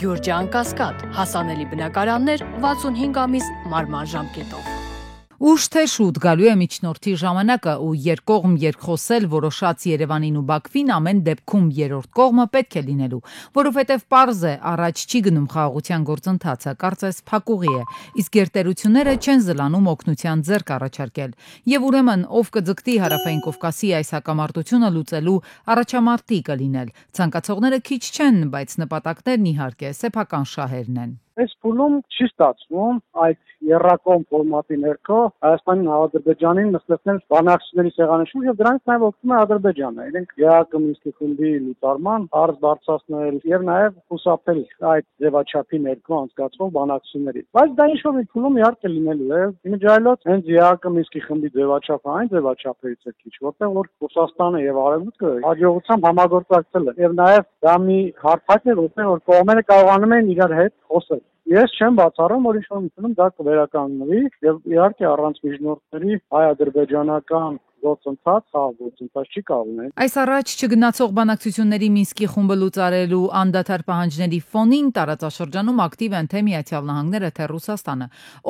Գյուրջան Կասկադ, հասանելի բնակարաններ 65 ամիս մարման ժամկետով։ Ուշ թե շուտ գալու է միջնորդի ժամանակը ու երկկողմ երկխոսել որոշած Երևանին ու Բաքվին ամեն դեպքում երրորդ կողմը պետք է լինելու, որովհետև պարզ է առաջ չի գնում խաղաղության գործընթացը, կարծես փակուղի է, իսկ գերտերությունները չեն զլանում օգնության ձեռք առաջարկել։ Եւ ուրեմն ով կձգտի Հարավային Կովկասի այս հակամարտությունը լուծելու առաջամարտի կլինել։ Ցանկացողները քիչ չեն, բայց նպատակներն իհարկե սեփական շահերն են։ Այս փուլում չի ստացվում այդ երրակողմ ֆորմատի ներքո Հայաստանին ու Ադրբեջանին նստեցնել բանակցությունների սեղանի շուրջ եւ դրանից նաեւ օգտվում է Ադրբեջանը։ Իրենք ԵԱՀԿ Մինսկի խմբի լուծարման հարց բարձրացնել եւ նաեւ խուսափել այդ ձևաչափի ներքո անցկացվող բանակցություններից։ Բայց դա ինչ-որ մի փուլում իհարկե լինելու է։ Իմիջիայլոց հենց ԵԱՀԿ Մինսկի խմբի ձևաչափը այն ձևաչափերից է քիչ, որտեղ որ Ռուսաստանը եւ Արևմուտքը հաջողությամբ համագործակցել են եւ նաեւ դա մի հարթակ է, որտեղ որ կողմերը կարողանում են իրար հետ խոսել։ Ես չեմ բացառում, որ ինչ-որ մի դա կվերականգնվի եւ իհարկե առանց միջնորդների հայ-ադրբեջանական գործընթաց չի կազմել։ Այս առաջ չգնացող բանակցությունների Մինսկի խումբը լուծարելու անդադար պահանջների ֆոնին տարածաշրջանում ակտիվ են թե Միացյալ Նահանգները, թե Ռուսաստանը,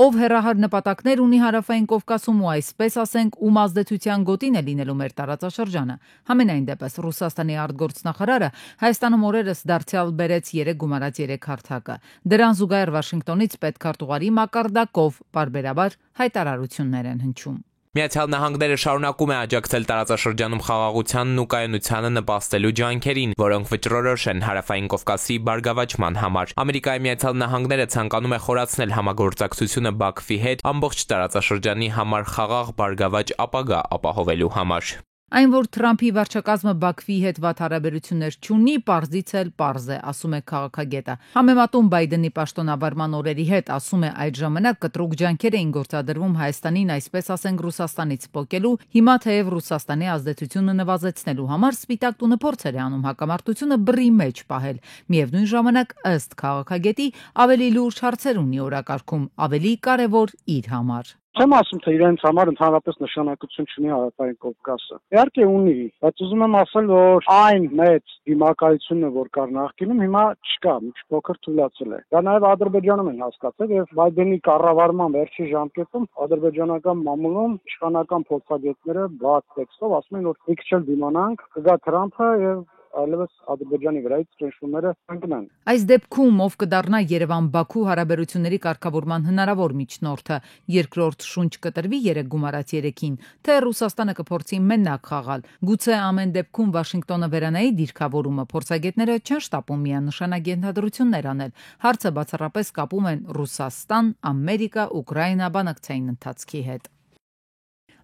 ով հեռահար նպատակներ ունի Հարավային Կովկասում ու այսպես ասենք ում ազդեցության գոտին է լինելու մեր տարածաշրջանը։ Համենայն դեպս Ռուսաստանի արտգործնախարարը Հայաստանում օրերս դարձյալ բերեց 3 գումարած 3 հարթակը։ Դրան զուգահեռ Վաշինգտոնից պետքարտուղարի մակարդակով պարբերաբար հայտարարություններ են հնչում։ Միացյալ Նահանգները շարունակում է աջակցել տարածաշրջանում խաղաղությանն ու կայունությանը նպաստելու ջանքերին, որոնք վճռորոշ են Հարավային Կովկասի բարգավաճման համար։ Ամերիկայի Միացյալ Նահանգները ցանկանում է խորացնել համագործակցությունը Բաքվի հետ ամբողջ տարածաշրջանի համար խաղաղ բարգավաճ ապագա ապահովելու համար։ Այն, որ Թրամփի վարչակազմը Բաքվի հետ վատ հարաբերություններ չունի, պարզից էլ պարզ է, ասում է քաղաքագետը։ Համեմատում Բայդենի պաշտոնավարման օրերի հետ, ասում է այդ ժամանակ կտրուկ ջանքեր էին գործադրվում Հայաստանին, այսպես ասենք Ռուսաստանից պոկելու, հիմա թեև Ռուսաստանի ազդեցությունը նվազեցնելու համար Սպիտակ տունը փորձեր է անում հակամարտությունը բռի մեջ պահել։ Միևնույն ժամանակ, ըստ քաղաքագետի, ավելի լուրջ հարցեր ունի օրակարգում, ավելի կարևոր իր համար։ Չեմ ասում, թե իրենց համար ընդհանրապես նշանակություն չունի Հարավային Կովկասը։ Իհարկե ունի, բայց ուզում եմ ասել, որ այն մեծ դիմակայությունը, որ կար նախկինում, հիմա չկա, մի փոքր թուլացել է։ Դա նաև Ադրբեջանում են հասկացել եւ Բայդենի կառավարման վերջի ժամկետում ադրբեջանական մամուլում իշխանական փորձագետները բաց տեքստով ասում են, որ մի քիչ էլ դիմանանք, կգա Թրամփը եւ այլևս Ադրբեջանի վրայից ճնշումները կընկնեն։ Այս դեպքում ով կդառնա Երևան-Բաքու հարաբերությունների կարգավորման հնարավոր միջնորդը, երկրորդ շունչ կտրվի 3 գումարած 3-ին, թե Ռուսաստանը կփորձի մենակ խաղալ։ Գուցե ամեն դեպքում Վաշինգտոնը վերանայի դիրքավորումը, փորձագետները չեն շտապում միանշանակ ենթադրություններ անել։ Հարցը բացառապես կապում են Ռուսաստան, Ամերիկա, Ուկրաինա բանակցային ընթացքի հետ։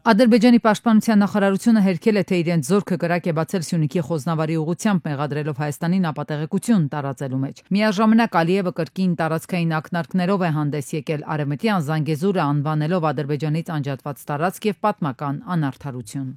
Ադրբեջանի պաշտպանության նախարարությունը հերքել է, թե իրենց զորքը կրակ է բացել Սյունիքի Խոզնավարի ուղղությամբ մեղադրելով Հայաստանին ապատեղեկություն տարածելու մեջ։ Միաժամանակ Ալիևը կրկին տարածքային ակնարկներով է հանդես եկել Արևմտյան Զանգեզուրը անվանելով Ադրբեջանից անջատված տարածք եւ պատմական անարդարություն։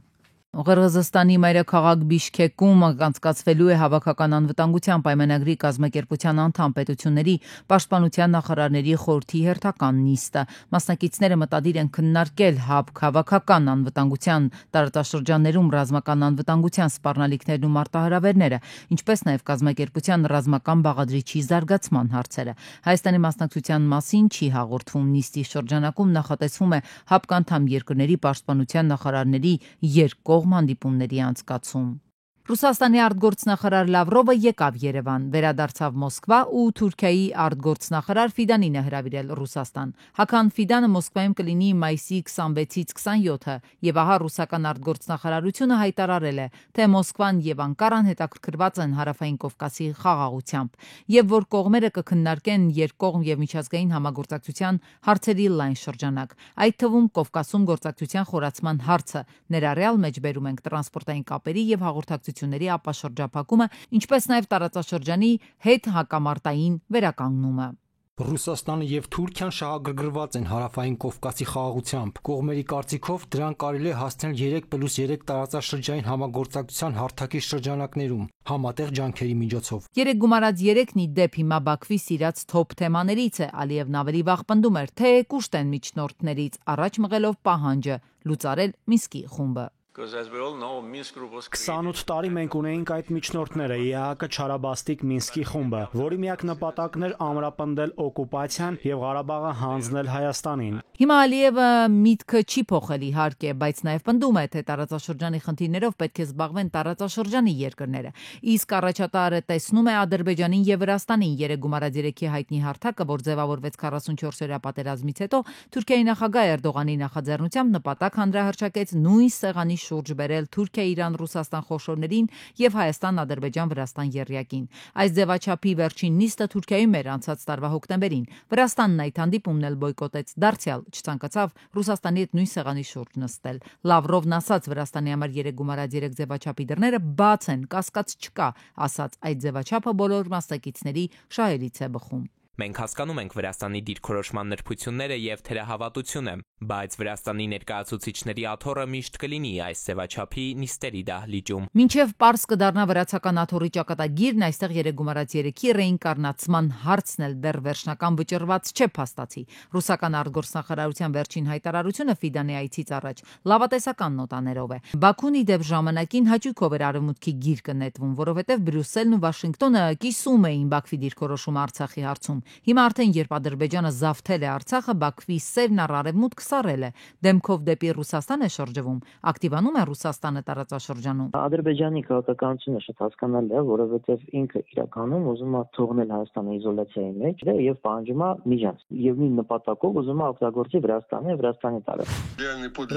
Ղրղզստանի մայրաքաղաք Բիշքեկում անցկացվելու է հավաքական անվտանգության պայմանագրի կազմակերպության անդամ պետությունների պաշտպանության նախարարների խորհրդի հերթական նիստը։ Մասնակիցները մտադիր են քննարկել հավաքական անվտանգության տարածաշրջաններում ռազմական անվտանգության սպառնալիքներն ու մարտահրավերները, ինչպես նաև կազմակերպության ռազմական բաղադրիչի զարգացման հարցերը։ Հայաստանի մասնակցության մասին չի հաղորդվում նիստի շրջանակում նախատեսվում է հապկանդամ երկրների պաշտպանության նախարարների երկկողմ հանդիպումների անցկացում։ Ռուսաստանի արտգործնախարար Լավրովը եկավ Երևան, վերադարձավ Մոսկվա ու Թուրքիայի արտգործնախարար Ֆիդանին է հրավիրել Ռուսաստան։ Հական Ֆիդանը Մոսկվայում կլինի մայիսի 26-ից 27-ը եւ ահա ռուսական արտգործնախարարությունը հայտարարել է, թե Մոսկվան եւ Անկարան հետաքրքրված են Հարավային Կովկասի խաղաղությամբ եւ որ կողմերը կքննարկեն երկկողմ եւ միջազգային համագործակցության հարցերի լայն շրջանակ, այդ թվում Կովկասում գործակցության խորացման հարցը, ներառյալ մեջբերում ենք տրանսպորտային կապերի եւ հաղորդակցությունների ապաշրջափակումը, ինչպես նաև տարածաշրջանի հետ հակամարտային վերականգնումը։ Ռուսաստանը եւ Թուրքիան շահագրգռված են Հարավային Կովկասի խաղաղությամբ։ Կողմերի կարծիքով դրան կարելի է հասնել 3+3 տարածաշրջանային համագործակցության հարթակի շրջանակներում, համատեղ ջանքերի միջոցով։ 3 գումարած 3-ն ի դեպ հիմա Բաքվի սիրած թոփ թեմաներից է։ Ալիևն ավելի վաղ պնդում էր, թե կուշտ են միջնորդներից, առաջ մղելով պահանջը լուծարել Մինսկի խումբը։ 28 տարի մենք ունեինք այդ միջնորդները՝ ԵԱՀԿ Չարաբաստիկ Մինսկի խումբը, որի միակ նպատակն էր ամրապնդել օկուպացիան եւ Ղարաբաղը հանձնել Հայաստանին։ Հիմա Ալիևը միտքը չի փոխել իհարկե, բայց նաև պնդում է, թե տարածաշրջանի խնդիրներով պետք է զբաղվեն տարածաշրջանի երկրները։ Իսկ առաջատարը տեսնում է Ադրբեջանին եւ Վրաստանին։ Երեք գումարած հայտնի հարթակը, որ ձևավորվեց 44-օրյա պատերազմից հետո, Թուրքիայի նախագահ Էրդողանի նախաձեռնությամբ նպատակ հանրահրճակեց նույն սեղանի շուրջ բերել Թուրքիա, Իրան, Ռուսաստան խորհրդներին եւ Հայաստան, Ադրբեջան, Վրաստան եռյակին։ Այս ձևաչափի վերջին նիստը Թուրքիայում էր անցած տարվա հոկտեմբերին։ Վրաստանն այդ հանդիպումն էլ բոյկոտեց, դարձյալ չցանկացավ Ռուսաստանի հետ նույն սեղանի շուրջ նստել։ Լավրովն ասաց, Վրաստանի համար 3 գումարած 3 ձևաչափի դռները բաց են, կասկած չկա, ասաց, այդ ձևաչափը բոլոր մասնակիցների շահերից է բխում։ Մենք հասկանում ենք Վրաստանի դիրքորոշման նրբությունները եւ թերահավատությունը, բայց Վրաստանի ներկայացուցիչների աթոռը միշտ կլինի այս ձևաչափի նիստերի դահլիճում։ Մինչև պարզ կդառնա վրացական աթոռի ճակատագիրն, այստեղ 3 գումարած 3-ի ռեինկարնացման հարցն էլ դեռ վերջնական վճռված չէ փաստացի։ Ռուսական արտգործնախարարության վերջին հայտարարությունը Ֆիդանի այցից առաջ լավատեսական նոտաներով է։ Բաքուն իդեպ ժամանակին հաճույքով էր արևմուտքի գիրկը նետվում, որովհետև Բրյուսելն ու Վաշինգտոնը կիսում էին Բաքվի դիրքորոշումը Արցախի հարցում։ Հիմա արդեն երբ Ադրբեջանը զավթել է Արցախը, Բաքվի սևն առավմուտք սառել է, դեմքով դեպի Ռուսաստան է շրջվում, ակտիվանում է Ռուսաստանը տարածաշրջանում։ Ադրբեջանի քաղաքականությունը շատ հասկանալի է, որովհետև ինքը իրականում ուզում է թողնել Հայաստանը իզոլացիայի մեջ եւ պահանջում է միջանց եւ մի նպատակով ուզում է օգտագործի Վրաստանի տարածքը։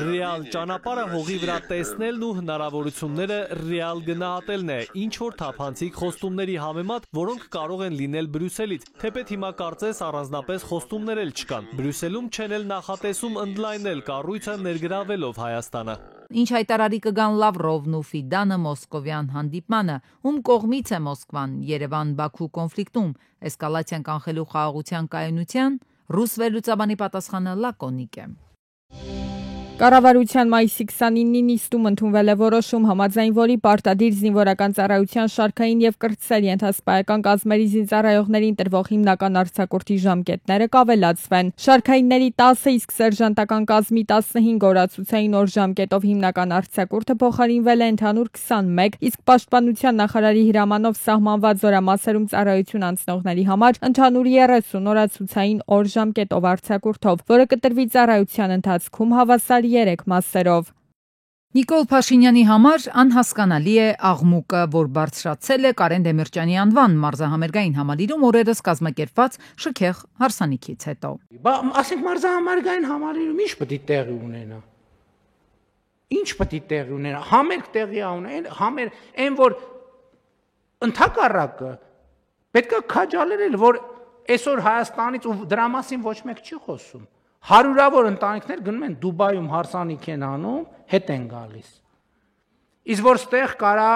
Ռեալ ճանապարհը հողի վրա տեսնելն ու հնարավորությունները ռեալ գնահատելն է, ինչ որ թափանցիկ խոստումների համեմատ, որոնք կարող են լինել Բրյուսելից, թեպետ հիմա կարծես առանձնապես խոստումներ էլ չկան։ Բրյուսելում չեն էլ նախատեսում ընդլայնել կառույցը ներգրավելով Հայաստանը։ Ինչ հայտարարի կգան Լավրովն ու Ֆիդանը մոսկովյան հանդիպմանը, ում կողմից է Մոսկվան Երևան-Բաքու կոնֆլիկտում, էսկալացիան կանխելու խաղաղության կայունության, ռուս վերլուծաբանի պատասխանը լակոնիկ է։ Կառավարության մայիսի 29-ի նիստում ընդունվել է որոշում, համաձայն որի պարտադիր զինվորական ծառայության շարքային եւ կրտսեր ենթասպայական կազմերի զինծառայողներին տրվող հիմնական արձակուրդի ժամկետները կավելացվեն։ Շարքայինների 10, իսկ սերժանտական կազմի 15 օրացուցային օր ժամկետով հիմնական արձակուրդը փոխարինվել է ընդհանուր 21, իսկ պաշտպանության նախարարի հրամանով սահմանված զորամասերում ծառայություն անցնողների համար ընդհանուր 30 օրացուցային օր ժամկետով արձակուրդով, որը կտրվի ծառայության ընթացքում հավասար 3 մասերով։ Նիկոլ Փաշինյանի համար անհասկանալի է աղմուկը, որ բարձրացել է Կարեն Դեմիրճյանի անվան մարզահամերգային համալիրում օրերս կազմակերպված շքեղ հարսանիքից հետո։ Ասենք մարզահամերգային համալիրում ինչ պետք է տեղի ունենա։ Ինչ պետք է տեղի ունենա։ Համերգ տեղի ունենա, այն որ ընդհակառակը պետք է քաջալերել, որ այսօր Հայաստանից ու դրա մասին ոչ մեկ չի խոսում։ Հարյուրավոր ընտանիքներ գնում են Դուբայում հարսանիք են անում, հետ են գալիս։ Իսկ որ ստեղ կարա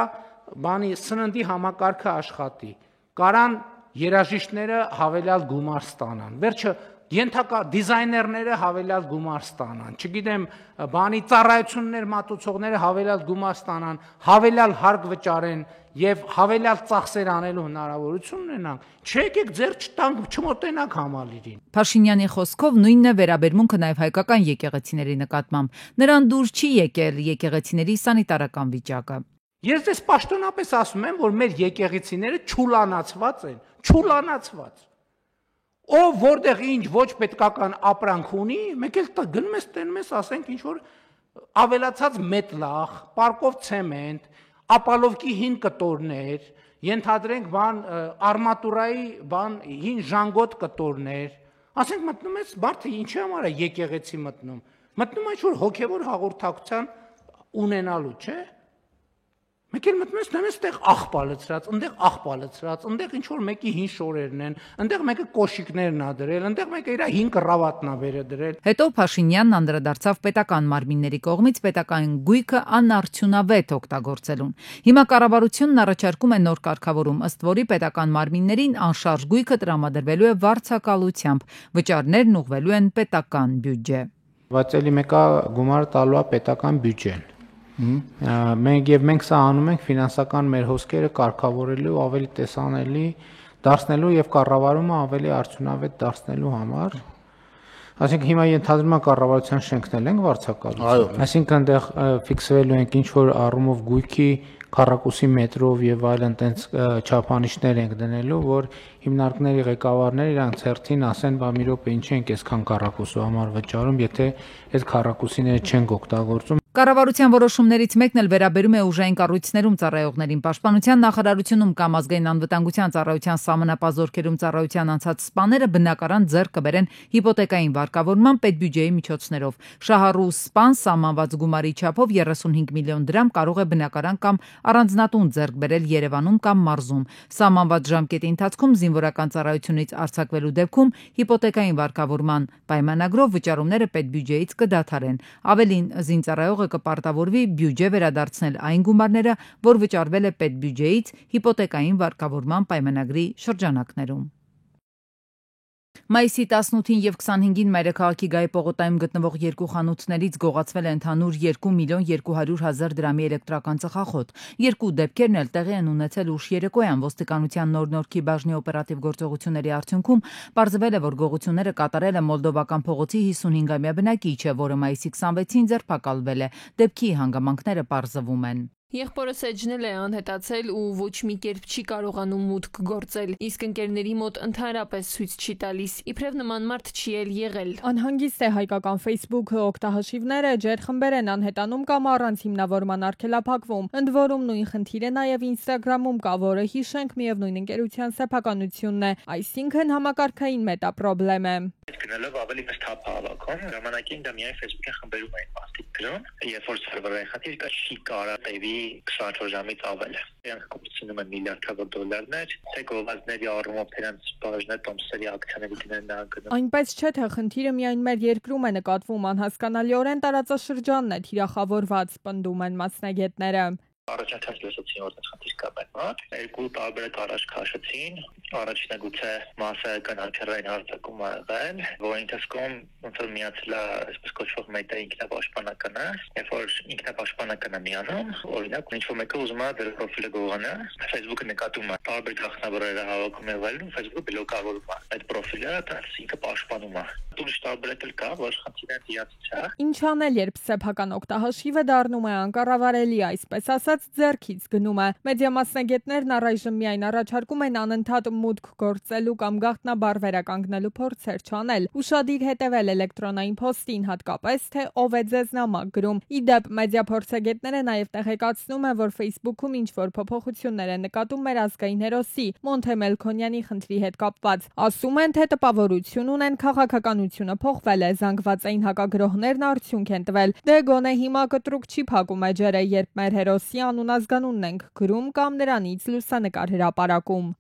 սննդի համակարգը աշխատի, կարան երաժիշտները հավելյալ գումար ստանան, վերջը դիզայներները հավելյալ գումար ստանան, չգիտեմ, ծառայություններ մատուցողները հավելյալ գումար ստանան, հավելյալ հարկ վճարեն եւ հավելյալ ծախսեր անելու հնարավորություն ունենանք, չեկեք ձեր չտանք, չմոտենաք համալիրին։ Փաշինյանի խոսքով նույնն է վերաբերմունքը նաեւ հայկական եկեղեցիների նկատմամբ։ Նրան դուր չի եկել եկեղեցիների սանիտարական վիճակը։ Ես դες պաշտոնապես ասում եմ, որ մեր եկեղեցիները չուլանացված են, չուլանացված։ Ով որտեղ ինչ ոչ պետքական ապրանք ունի, մեկ էլ գնում ես տենում ես, ասենք ինչ որ ավելացած մետլախ, պարկով ցեմենտ, ապալովկի հին կտորներ, ենթադրենք արմատուրայի հին ժանգոտ կտորներ, ասենք մտնում ես, մարդը ինչի համար է եկեղեցի մտնում է ինչ որ հոգևոր հաղորդակցության ունենալու, չէ՞։ Մեկ էլ մտնում ես, նայում ես, այդտեղ աղբա լցրած, այնտեղ աղբա լցրած, այնտեղ ինչ որ մեկի հին շորերն են, այնտեղ մեկը կոշիկներն ա դրել, այնտեղ մեկը իր հին կռավատն ա բերել դրել։ Հետո Փաշինյանն անդրադարձավ պետական մարմինների կողմից պետական գույքը անարդյունավետ օգտագործելուն։ Հիմա կառավարությունն առաջարկում է նոր կարգավորում, ըստ որի պետական մարմիններին անշարժ գույքը տրամադրվելու է վարձակալությամբ, վճարներն ուղղվելու են պետական բյուջե։ Բայց էլի մեկը գումար տալու է պետական բյուջեն։ Մենք սա անում ենք ֆինանսական մեր հոսքերը կարգավորելու, ավելի տեսանելի դարձնելու եւ կառավարումը ավելի արդյունավետ դարձնելու համար։ Այսինքն հիմա ենթադրում եմ կառավարության շենքն ենք վարձակալում։ Այսինքն այնտեղ ֆիքսվելու ենք ինչ որ առումով գույքի քառակուսի մետրով եւ այլն տենց չափանիշներ ենք դնելու, որ հիմնարկների ղեկավարները իրանք ցերտին ասեն, բա մի րոպե ինչ ենք այսքան քառակուսու համար վճարում, եթե այդ քառակուսիները չենք օգտագործում։ Կառավարության որոշումներից մեկն էլ վերաբերում է ուժային կառույցներում ծառայողներին։ Պաշտպանության նախարարությունում կամ ազգային անվտանգության ծառայության սահմանապահ զորքերում ծառայության անցած սպաները բնականon ձեռք կբերեն հիպոթեկային վարկավորման պետբյուջեի միջոցներով։ Շահառու սպան սահմանված գումարի չափով 35 միլիոն դրամ կարող է բնականon կամ առանձնատուն ձեռք բերել Երևանում կամ մարզում։ Սահմանված ժամկետի ընթացքում զինվորական ծառայությունից արձակվելու դեպքում հիպոթեկային վարկավորման պայմանագրով վճարումները պետբյուջեից կդադարեն։ Ավելին, զինծառայողը կպարտավորվի բյուջե վերադարձնել այն գումարները, որ վճարվել է պետբյուջեից հիպոթեկային վարկավորման պայմանագրի շրջանակներում։ Մայիսի 18-ին եւ 25-ին Մայրաքաղաքի Գայի պողոտայում գտնվող երկու խանութներից գողացվել է ընդհանուր 2 միլիոն 200,000 դրամի էլեկտրական ծխախոտ։ Երկու դեպքերն էլ տեղի են ունեցել ուշ երեկոյան։ Ոստիկանության Նոր-Նորքի բաժնի օպերատիվ գործողությունների արդյունքում պարզվել է, որ գողությունները կատարել է մոլդովական փողոցի 55-ամյա բնակիչը, որը մայիսի 26-ին ձերբակալվել է։ Դեպքի հանգամանքները պարզվում են։ Եղբորը սեջնել է անհետացել ու ոչ մի կերպ չի կարողանում մուտք գործել, իսկ ընկերների մոտ ընդհանրապես ցույց չի տալիս, իբրև նման մարդ չի էլ եղել։ Անհանգիստ է հայկական Facebook օգտահաշիվները ջերխմբեր են անհետանում կամ առանց հիմնավորման արգելափակվում։ Ընդ որում նույն խնդիրը նաև Instagram-ում կա, որը հիշենք միևնույն ընկերության սեփականությունն է, այսինքն համակարգային մետապրոբլեմ է։ Գնալով ավելի մեծ թափ հավաքում, ժամանակին դա միայն Facebook-ի խմբերում էին մարդիկ գրում, երբ որ սերվերային խնդիր կա, չի կարա տևի 24 ժամից ավել։ Նրանք կորցնում են միլիարդավոր դոլարներ, թե գովազդների առումով նրանց բաժնե տոմսերի ակցիաների գներն անգնում։ Այնպես չէ, թե խնդիրը միայն մեր երկրում է նկատվում, անհասկանալիորեն տարածաշրջանն է թիրախավորված, պնդում են մասնագետները։ Առաջացած լսեցին որ խնդիր կա մոտ, երկու տարբերակ առաջ քաշեցին, առաջինը գուցե մասսայական հակերային հարձակում աղել, որի ընթացքում ոնց որ միացել է այսպես կոչվող մետա ինքնապաշտպանականը, երբ որ ինքնապաշտպանականը միանում, օրինակ ինչ որ մեկը ուզում է դեր պրոֆիլը գողանա, Facebook-ը նկատում է տարբեր գաղտնաբարերը հավաքում է վայելում, Facebook-ը բլոկավորում է այդ պրոֆիլը, դրանց ինքը պաշտպանում է։ Ուրիշ տարբերակ էլ կա, որ խնդիրը դիացից է։ Ինչ անել, երբ սեփական օգտահաշիվը դառնում է անկառավարելի, այսպես ասած ձեռքից գնում է։ Մեդիա մասնագետներն առայժմ միայն առաջարկում են անընդհատ մուտք գործելու կամ գաղտնաբար վերականգնելու փորձեր չանել։ Ուշադիր հետևել էլեկտրոնային փոստին, հատկապես թե ով է ձեզ նամակ գրում։ Ի դեպ, մեդիա փորձագետները նաև տեղեկացնում են, որ Facebook-ում ինչ որ փոփոխություններ են նկատում մեր ազգային հերոսի Մոնթե Մելքոնյանի խնդրի հետ կապված։ Ասում են, թե տպավորություն ունեն, քաղաքականությունը փոխվել է, զանգվածային հակագրոհներն արդյունք են տվել։ Դե գոնե հիմա կտրուկ չի փակում էջերը, երբ մեր հերոսի անուն ազգանունն ենք գրում կամ նրանից լուսանկար հրապարակում։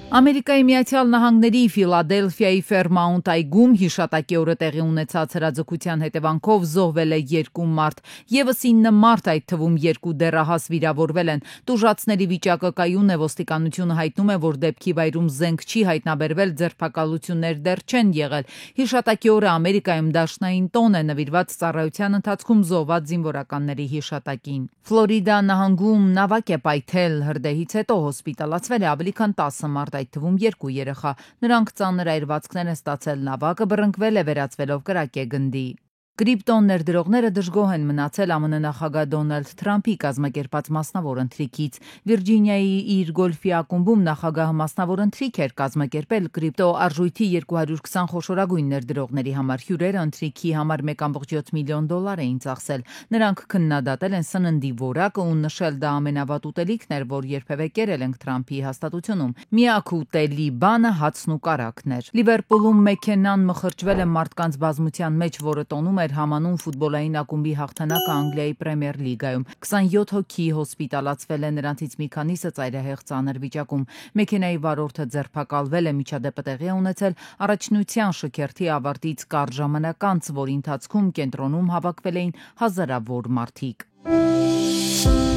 Ամերիկայի Միացյալ Նահանգների Ֆիլադելֆիայի Ֆերմաունտ այգում հիշատակի օրը տեղի ունեցած հրաձգության հետևանքով զոհվել է 2 մարդ, եւս 9 մարդ, այդ թվում 2 դեռահաս վիրավորվել են։ Տուժածների վիճակը կայուն է, ոստիկանությունը հայտնում է, որ դեպքի վայրում զենք չի հայտնաբերվել, ձերբակալություններ դեռ չեն եղել։ Հիշատակի օրը Ամերիկայում դաշնային տոն է նվիրված ծառայության ընթացքում զոհված զինվորականների հիշատակին։ Ֆլորիդա նահանգում նավակ է պայթել, հրդեհից հետո հոսպիտալացվել է ավելի քան 10 մարդ, այդ թվում 2 երեխա։ Նրանք ծանր այրվածքներ են ստացել, նավակը բռնկվել է վերածվելով կրակե գնդի։ Կրիպտո ներդրողները դժգոհ են մնացել ԱՄՆ նախագահ Դոնալդ Թրամփի կազմակերպած մասնավոր ընթրիքից։ Վիրջինիայի իր գոլֆի ակումբում նախագահը մասնավոր ընթրիք էր կազմակերպել կրիպտո արժույթի 220 խոշորագույն ներդրողների համար։ Հյուրերը ընթրիքի համար 1.7 միլիոն դոլար էին ծախսել։ Նրանք քննադատել են սննդի որակը ու նշել դա ամենավատ ուտելիքն էր, որ երբևէ կերել ենք Թրամփի հաստատությունում։ Միակ ուտելի բանը հացն ու կարագն էր։ Լիվերպուլում մեքենան մխրճվել է մարդկանց բազմության մեջ, որը տոնում Համանուն ֆուտբոլային ակումբի հաղթանակը Անգլիայի Պրեմիեր լիգայում։ 27 հոգի հոսպիտալացվել է, նրանցից մի քանիսը ծայրահեղ ծանր վիճակում։ Մեքենայի վարորդը ձերբակալվել է, միջադեպը տեղի է ունեցել առաջնության շքերթի ավարտից կարճ ժամանակ անց, որի ընթացքում կենտրոնում հավաքվել էին հազարավոր մարդիկ։